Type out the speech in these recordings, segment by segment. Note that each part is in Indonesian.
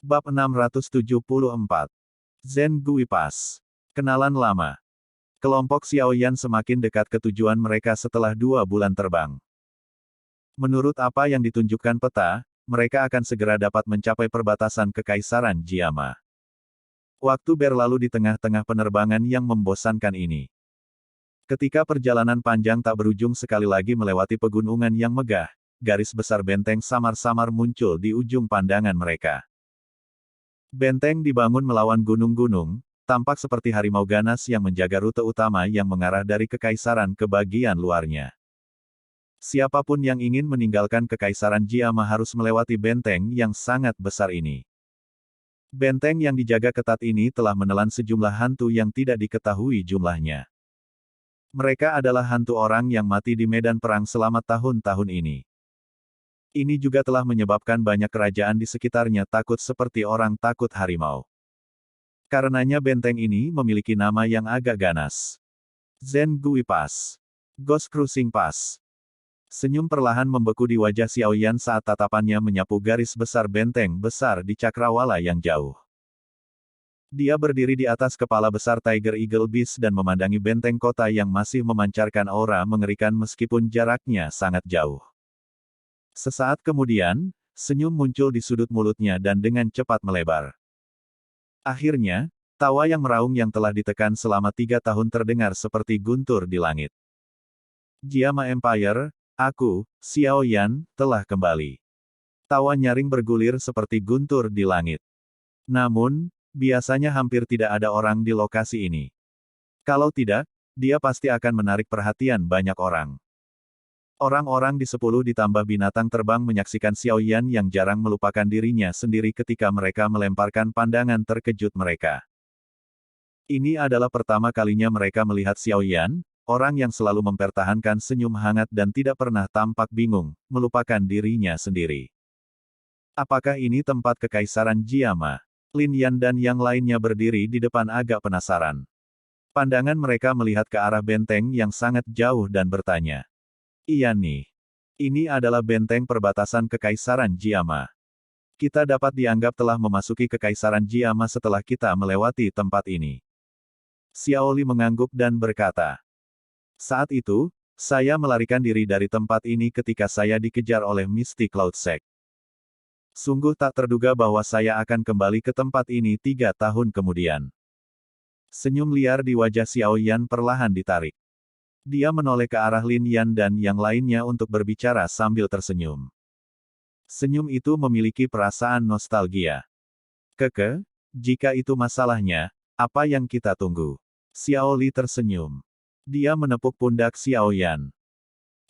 Bab 674. Zhen Gui Pass. Kenalan lama. Kelompok Xiaoyan semakin dekat ke tujuan mereka setelah 2 bulan terbang. Menurut apa yang ditunjukkan peta, mereka akan segera dapat mencapai perbatasan Kekaisaran Jiama. Waktu berlalu di tengah-tengah penerbangan yang membosankan ini. Ketika perjalanan panjang tak berujung sekali lagi melewati pegunungan yang megah, garis besar benteng samar-samar muncul di ujung pandangan mereka. Benteng dibangun melawan gunung-gunung, tampak seperti harimau ganas yang menjaga rute utama yang mengarah dari kekaisaran ke bagian luarnya. Siapapun yang ingin meninggalkan kekaisaran Jiama harus melewati benteng yang sangat besar ini. Benteng yang dijaga ketat ini telah menelan sejumlah hantu yang tidak diketahui jumlahnya. Mereka adalah hantu orang yang mati di medan perang selama tahun-tahun ini. Ini juga telah menyebabkan banyak kerajaan di sekitarnya takut seperti orang takut harimau. Karenanya benteng ini memiliki nama yang agak ganas. Zhen Gui Pass. Ghost Cruising Pass. Senyum perlahan membeku di wajah Xiaoyan saat tatapannya menyapu garis besar benteng besar di cakrawala yang jauh. Dia berdiri di atas kepala besar Tiger Eagle Beast dan memandangi benteng kota yang masih memancarkan aura mengerikan meskipun jaraknya sangat jauh. Sesaat kemudian, senyum muncul di sudut mulutnya dan dengan cepat melebar. Akhirnya, tawa yang meraung yang telah ditekan selama 3 tahun terdengar seperti guntur di langit. Jiama Empire, aku, Xiaoyan, telah kembali. Tawa nyaring bergulir seperti guntur di langit. Namun, biasanya hampir tidak ada orang di lokasi ini. Kalau tidak, dia pasti akan menarik perhatian banyak orang. Orang-orang di 10 ditambah binatang terbang menyaksikan Xiaoyan yang jarang melupakan dirinya sendiri ketika mereka melemparkan pandangan terkejut mereka. Ini adalah pertama kalinya mereka melihat Xiaoyan, orang yang selalu mempertahankan senyum hangat dan tidak pernah tampak bingung, melupakan dirinya sendiri. Apakah ini tempat Kekaisaran Jiama? Lin Yan dan yang lainnya berdiri di depan agak penasaran. Pandangan mereka melihat ke arah benteng yang sangat jauh dan bertanya. Iya nih. Ini adalah benteng perbatasan Kekaisaran Jiama. Kita dapat dianggap telah memasuki Kekaisaran Jiama setelah kita melewati tempat ini. Xiao Li mengangguk dan berkata. Saat itu, saya melarikan diri dari tempat ini ketika saya dikejar oleh Misty Cloud Sect. Sungguh tak terduga bahwa saya akan kembali ke tempat ini 3 tahun kemudian. Senyum liar di wajah Xiaoyan perlahan ditarik. Dia menoleh ke arah Lin Yan dan yang lainnya untuk berbicara sambil tersenyum. Senyum itu memiliki perasaan nostalgia. Keke, jika itu masalahnya, apa yang kita tunggu? Xiao Li tersenyum. Dia menepuk pundak Xiaoyan.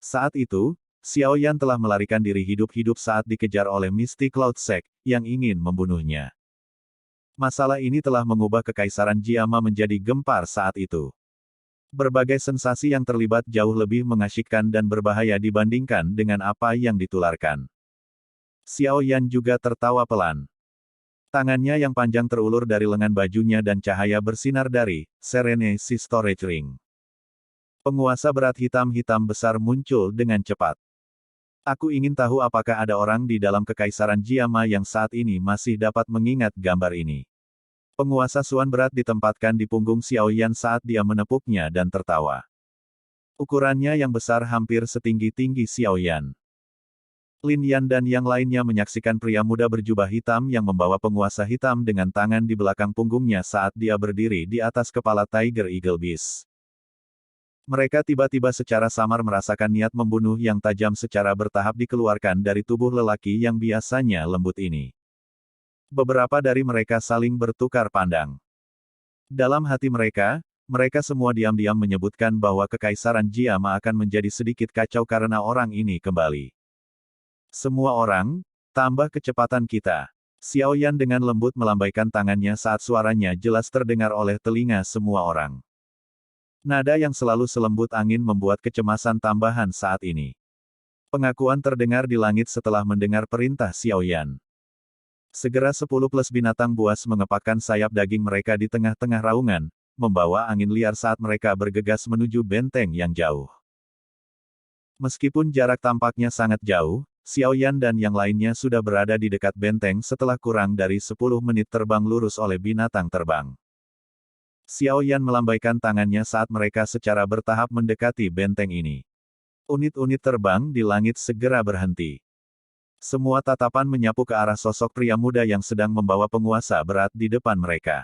Saat itu, Xiaoyan telah melarikan diri hidup-hidup saat dikejar oleh Misty Cloud Sect, yang ingin membunuhnya. Masalah ini telah mengubah Kekaisaran Jiama menjadi gempar saat itu. Berbagai sensasi yang terlibat jauh lebih mengasyikkan dan berbahaya dibandingkan dengan apa yang ditularkan. Xiaoyan juga tertawa pelan. Tangannya yang panjang terulur dari lengan bajunya dan cahaya bersinar dari Serenity Storage Ring. Penguasa berat hitam-hitam besar muncul dengan cepat. Aku ingin tahu apakah ada orang di dalam Kekaisaran Jiama yang saat ini masih dapat mengingat gambar ini. Penguasa Suan berat ditempatkan di punggung Xiaoyan saat dia menepuknya dan tertawa. Ukurannya yang besar hampir setinggi-tinggi Xiaoyan. Lin Yan dan yang lainnya menyaksikan pria muda berjubah hitam yang membawa penguasa hitam dengan tangan di belakang punggungnya saat dia berdiri di atas kepala Tiger Eagle Beast. Mereka tiba-tiba secara samar merasakan niat membunuh yang tajam secara bertahap dikeluarkan dari tubuh lelaki yang biasanya lembut ini. Beberapa dari mereka saling bertukar pandang. Dalam hati mereka, mereka semua diam-diam menyebutkan bahwa Kekaisaran Jiama akan menjadi sedikit kacau karena orang ini kembali. Semua orang, tambah kecepatan kita. Xiaoyan dengan lembut melambaikan tangannya saat suaranya jelas terdengar oleh telinga semua orang. Nada yang selalu selembut angin membuat kecemasan tambahan saat ini. Pengakuan terdengar di langit setelah mendengar perintah Xiaoyan. Segera 10 plus binatang buas mengepakkan sayap daging mereka di tengah-tengah raungan, membawa angin liar saat mereka bergegas menuju benteng yang jauh. Meskipun jarak tampaknya sangat jauh, Xiao Yan dan yang lainnya sudah berada di dekat benteng setelah kurang dari 10 menit terbang lurus oleh binatang terbang. Xiao Yan melambaikan tangannya saat mereka secara bertahap mendekati benteng ini. Unit-unit terbang di langit segera berhenti. Semua tatapan menyapu ke arah sosok pria muda yang sedang membawa penguasa berat di depan mereka.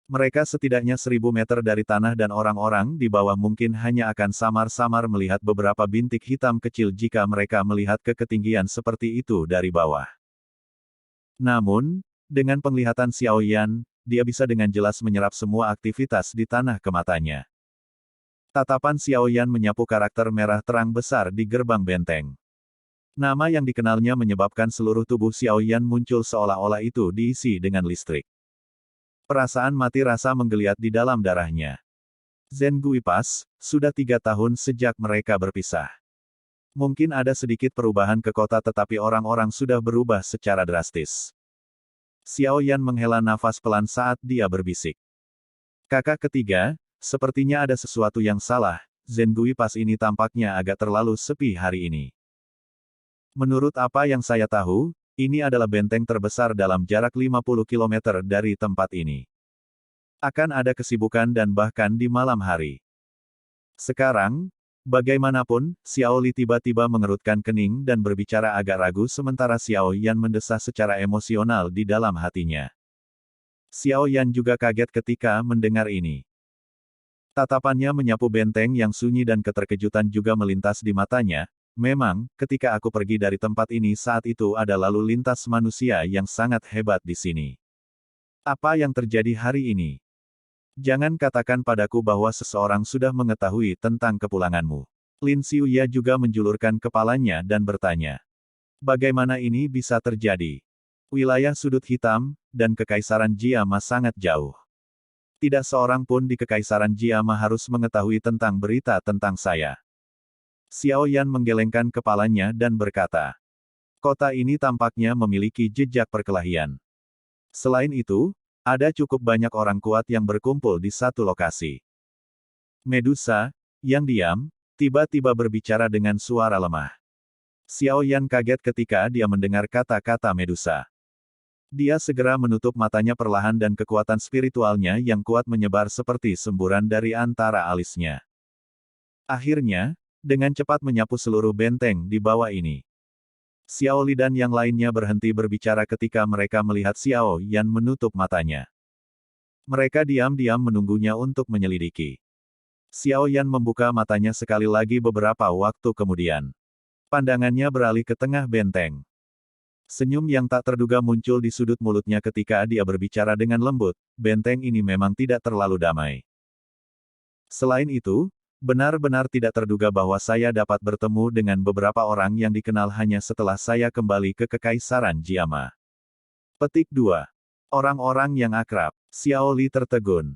Mereka setidaknya 1000 meter dari tanah dan orang-orang di bawah mungkin hanya akan samar-samar melihat beberapa bintik hitam kecil jika mereka melihat ke ketinggian seperti itu dari bawah. Namun, dengan penglihatan Xiao Yan, dia bisa dengan jelas menyerap semua aktivitas di tanah ke matanya. Tatapan Xiao Yan menyapu karakter merah terang besar di gerbang benteng. Nama yang dikenalnya menyebabkan seluruh tubuh Xiao Yan muncul seolah-olah itu diisi dengan listrik. Perasaan mati rasa menggeliat di dalam darahnya. Zhen Guipas, sudah 3 tahun sejak mereka berpisah. Mungkin ada sedikit perubahan ke kota tetapi orang-orang sudah berubah secara drastis. Xiao Yan menghela nafas pelan saat dia berbisik. Kakak ketiga, sepertinya ada sesuatu yang salah, Zhen Guipas ini tampaknya agak terlalu sepi hari ini. Menurut apa yang saya tahu, ini adalah benteng terbesar dalam jarak 50 km dari tempat ini. Akan ada kesibukan dan bahkan di malam hari. Sekarang, bagaimanapun, Xiao Li tiba-tiba mengerutkan kening dan berbicara agak ragu sementara Xiao Yan mendesah secara emosional di dalam hatinya. Xiao Yan juga kaget ketika mendengar ini. Tatapannya menyapu benteng yang sunyi dan keterkejutan juga melintas di matanya. Memang, ketika aku pergi dari tempat ini saat itu ada lalu lintas manusia yang sangat hebat di sini. Apa yang terjadi hari ini? Jangan katakan padaku bahwa seseorang sudah mengetahui tentang kepulanganmu. Lin Xiuya juga menjulurkan kepalanya dan bertanya. Bagaimana ini bisa terjadi? Wilayah sudut hitam, dan Kekaisaran Jiama sangat jauh. Tidak seorang pun di Kekaisaran Jiama harus mengetahui tentang berita tentang saya. Xiao Yan menggelengkan kepalanya dan berkata, kota ini tampaknya memiliki jejak perkelahian. Selain itu, ada cukup banyak orang kuat yang berkumpul di satu lokasi. Medusa, yang diam, tiba-tiba berbicara dengan suara lemah. Xiao Yan kaget ketika dia mendengar kata-kata Medusa. Dia segera menutup matanya perlahan dan kekuatan spiritualnya yang kuat menyebar seperti semburan dari antara alisnya. Akhirnya, dengan cepat menyapu seluruh benteng di bawah ini. Xiao Li dan yang lainnya berhenti berbicara ketika mereka melihat Xiao Yan menutup matanya. Mereka diam-diam menunggunya untuk menyelidiki. Xiao Yan membuka matanya sekali lagi beberapa waktu kemudian. Pandangannya beralih ke tengah benteng. Senyum yang tak terduga muncul di sudut mulutnya ketika dia berbicara dengan lembut, benteng ini memang tidak terlalu damai. Selain itu, benar-benar tidak terduga bahwa saya dapat bertemu dengan beberapa orang yang dikenal hanya setelah saya kembali ke Kekaisaran Jiama. Petik 2. Orang-orang yang akrab. Xiao Li tertegun.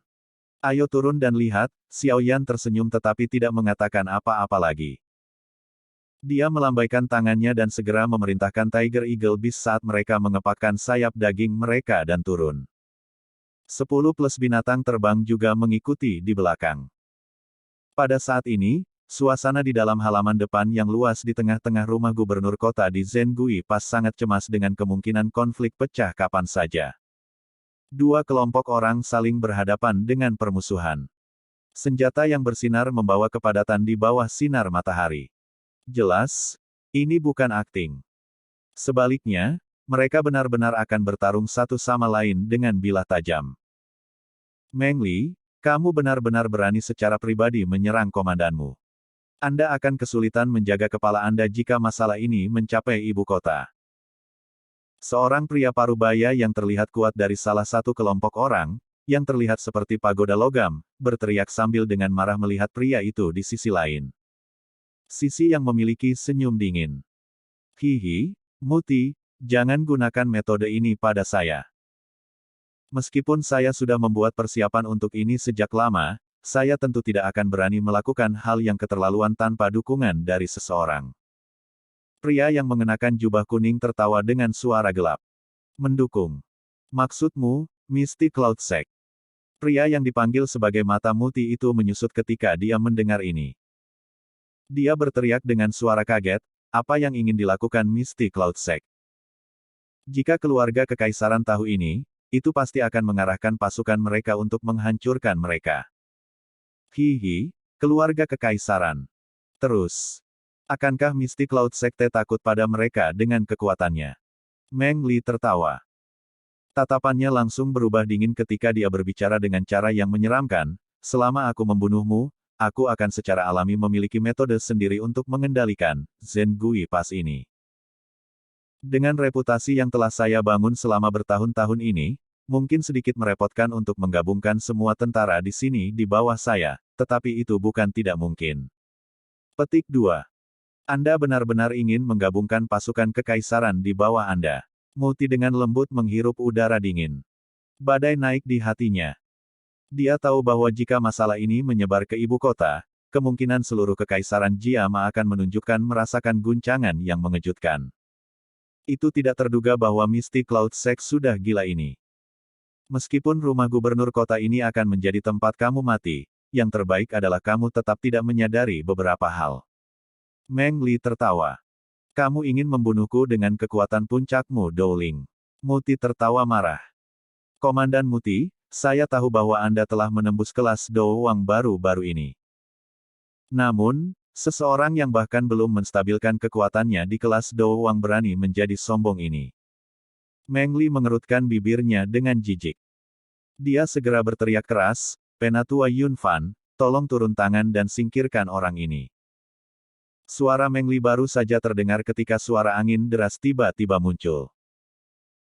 Ayo turun dan lihat, Xiao Yan tersenyum tetapi tidak mengatakan apa-apa lagi. Dia melambaikan tangannya dan segera memerintahkan Tiger Eagle Beast saat mereka mengepakkan sayap daging mereka dan turun. 10 plus binatang terbang juga mengikuti di belakang. Pada saat ini, suasana di dalam halaman depan yang luas di tengah-tengah rumah gubernur kota di Zengui Pass sangat cemas dengan kemungkinan konflik pecah kapan saja. Dua kelompok orang saling berhadapan dengan permusuhan. Senjata yang bersinar membawa kepadatan di bawah sinar matahari. Jelas, ini bukan akting. Sebaliknya, mereka benar-benar akan bertarung satu sama lain dengan bilah tajam. Meng Li, kamu benar-benar berani secara pribadi menyerang komandanmu. Anda akan kesulitan menjaga kepala Anda jika masalah ini mencapai ibu kota. Seorang pria parubaya yang terlihat kuat dari salah satu kelompok orang, yang terlihat seperti pagoda logam, berteriak sambil dengan marah melihat pria itu di sisi lain. Sisi yang memiliki senyum dingin. Hihi, Muti, jangan gunakan metode ini pada saya. Meskipun saya sudah membuat persiapan untuk ini sejak lama, saya tentu tidak akan berani melakukan hal yang keterlaluan tanpa dukungan dari seseorang. Pria yang mengenakan jubah kuning tertawa dengan suara gelap. Mendukung. Maksudmu, Misty Cloudsec. Pria yang dipanggil sebagai Mata Muti itu menyusut ketika dia mendengar ini. Dia berteriak dengan suara kaget, apa yang ingin dilakukan Misty Cloud Sect? Jika keluarga kekaisaran tahu ini, itu pasti akan mengarahkan pasukan mereka untuk menghancurkan mereka. Hihi, keluarga kekaisaran. Terus, akankah Misty Cloud Sekte takut pada mereka dengan kekuatannya? Meng Li tertawa. Tatapannya langsung berubah dingin ketika dia berbicara dengan cara yang menyeramkan. Selama aku membunuhmu, aku akan secara alami memiliki metode sendiri untuk mengendalikan Zhen Gui Pas ini. Dengan reputasi yang telah saya bangun selama bertahun-tahun ini, mungkin sedikit merepotkan untuk menggabungkan semua tentara di sini di bawah saya, tetapi itu bukan tidak mungkin. Petik 2. Anda benar-benar ingin menggabungkan pasukan kekaisaran di bawah Anda. Muti dengan lembut menghirup udara dingin. Badai naik di hatinya. Dia tahu bahwa jika masalah ini menyebar ke ibu kota, kemungkinan seluruh kekaisaran Jiama akan menunjukkan merasakan guncangan yang mengejutkan. Itu tidak terduga bahwa Misty Cloud Sect sudah gila ini. Meskipun rumah gubernur kota ini akan menjadi tempat kamu mati, yang terbaik adalah kamu tetap tidak menyadari beberapa hal. Meng Li tertawa. Kamu ingin membunuhku dengan kekuatan puncakmu, Dowling. Muti tertawa marah. Komandan Muti, saya tahu bahwa Anda telah menembus kelas Dowang baru-baru ini. Namun, seseorang yang bahkan belum menstabilkan kekuatannya di kelas Dowang berani menjadi sombong ini. Meng Li mengerutkan bibirnya dengan jijik. Dia segera berteriak keras, Penatua Yun Fan, tolong turun tangan dan singkirkan orang ini. Suara Meng Li baru saja terdengar ketika suara angin deras tiba-tiba muncul.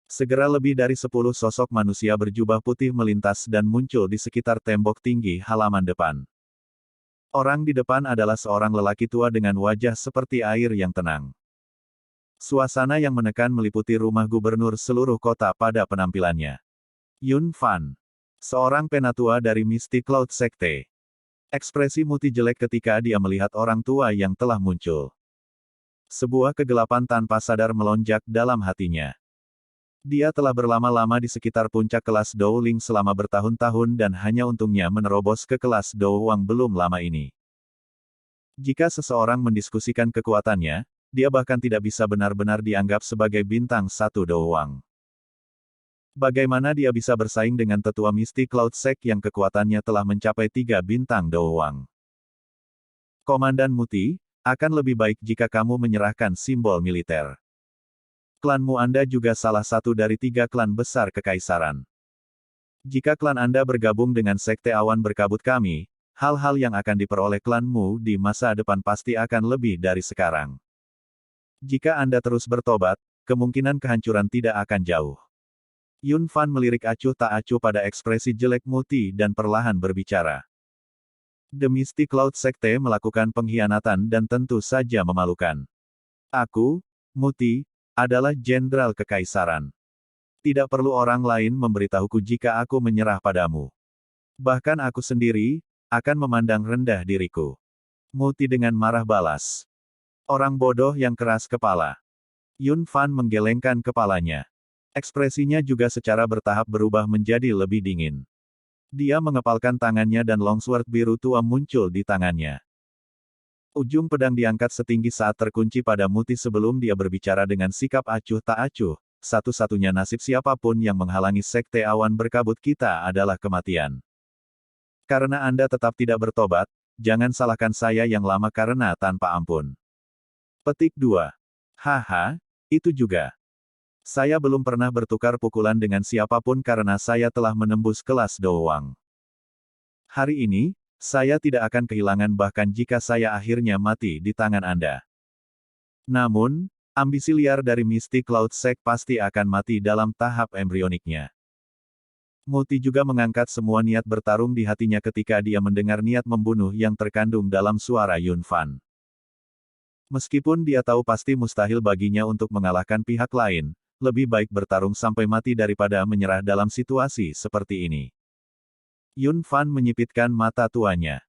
Segera lebih dari 10 sosok manusia berjubah putih melintas dan muncul di sekitar tembok tinggi halaman depan. Orang di depan adalah seorang lelaki tua dengan wajah seperti air yang tenang. Suasana yang menekan meliputi rumah gubernur seluruh kota pada penampilannya. Yun Fan, seorang penatua dari Misty Cloud Sekte. Ekspresi Muti jelek ketika dia melihat orang tua yang telah muncul. Sebuah kegelapan tanpa sadar melonjak dalam hatinya. Dia telah berlama-lama di sekitar puncak kelas Dowling selama bertahun-tahun dan hanya untungnya menerobos ke kelas Dowang belum lama ini. Jika seseorang mendiskusikan kekuatannya, dia bahkan tidak bisa benar-benar dianggap sebagai bintang satu Dowang. Bagaimana dia bisa bersaing dengan tetua Misty Cloud Sect yang kekuatannya telah mencapai 3 bintang Dowang? Komandan Muti, akan lebih baik jika kamu menyerahkan simbol militer. Klanmu Anda juga salah satu dari 3 klan besar kekaisaran. Jika klan Anda bergabung dengan Sekte Awan Berkabut kami, hal-hal yang akan diperoleh klanmu di masa depan pasti akan lebih dari sekarang. Jika Anda terus bertobat, kemungkinan kehancuran tidak akan jauh. Yun Fan melirik acuh tak acuh pada ekspresi jelek Muti dan perlahan berbicara. The Misty Cloud Sekte melakukan pengkhianatan dan tentu saja memalukan. Aku, Muti, adalah Jenderal Kekaisaran. Tidak perlu orang lain memberitahuku jika aku menyerah padamu. Bahkan aku sendiri, akan memandang rendah diriku. Muti dengan marah balas. Orang bodoh yang keras kepala. Yun Fan menggelengkan kepalanya. Ekspresinya juga secara bertahap berubah menjadi lebih dingin. Dia mengepalkan tangannya dan longsword biru tua muncul di tangannya. Ujung pedang diangkat setinggi saat terkunci pada Muti sebelum dia berbicara dengan sikap acuh tak acuh. Satu-satunya nasib siapapun yang menghalangi Sekte Awan Berkabut kita adalah kematian. Karena Anda tetap tidak bertobat, jangan salahkan saya yang lama karena tanpa ampun. Petik 2. Haha, itu juga. Saya belum pernah bertukar pukulan dengan siapapun karena saya telah menembus kelas Dowang. Hari ini, saya tidak akan kehilangan bahkan jika saya akhirnya mati di tangan Anda. Namun, ambisi liar dari Misty Cloud Sect pasti akan mati dalam tahap embrioniknya. Muti juga mengangkat semua niat bertarung di hatinya ketika dia mendengar niat membunuh yang terkandung dalam suara Yun Fan. Meskipun dia tahu pasti mustahil baginya untuk mengalahkan pihak lain, lebih baik bertarung sampai mati daripada menyerah dalam situasi seperti ini. Yun Fan menyipitkan mata tuanya.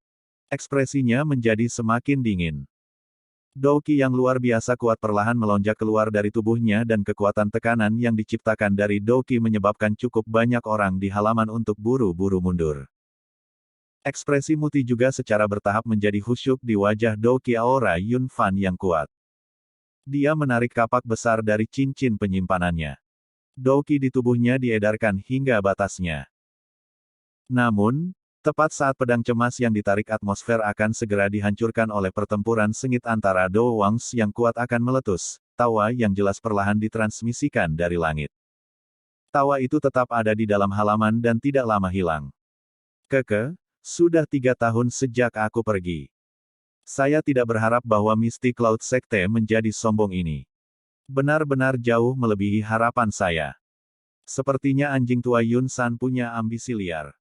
Ekspresinya menjadi semakin dingin. Douqi yang luar biasa kuat perlahan melonjak keluar dari tubuhnya dan kekuatan tekanan yang diciptakan dari Douqi menyebabkan cukup banyak orang di halaman untuk buru-buru mundur. Ekspresi Muti juga secara bertahap menjadi khusyuk di wajah Douqi aura Yun Fan yang kuat. Dia menarik kapak besar dari cincin penyimpanannya. Douqi di tubuhnya diedarkan hingga batasnya. Namun, tepat saat pedang cemas yang ditarik atmosfer akan segera dihancurkan oleh pertempuran sengit antara Do Wangs yang kuat akan meletus, tawa yang jelas perlahan ditransmisikan dari langit. Tawa itu tetap ada di dalam halaman dan tidak lama hilang. Sudah 3 tahun sejak aku pergi. Saya tidak berharap bahwa Misty Cloud Sekte menjadi sombong ini. Benar-benar jauh melebihi harapan saya. Sepertinya anjing tua Yun San punya ambisi liar.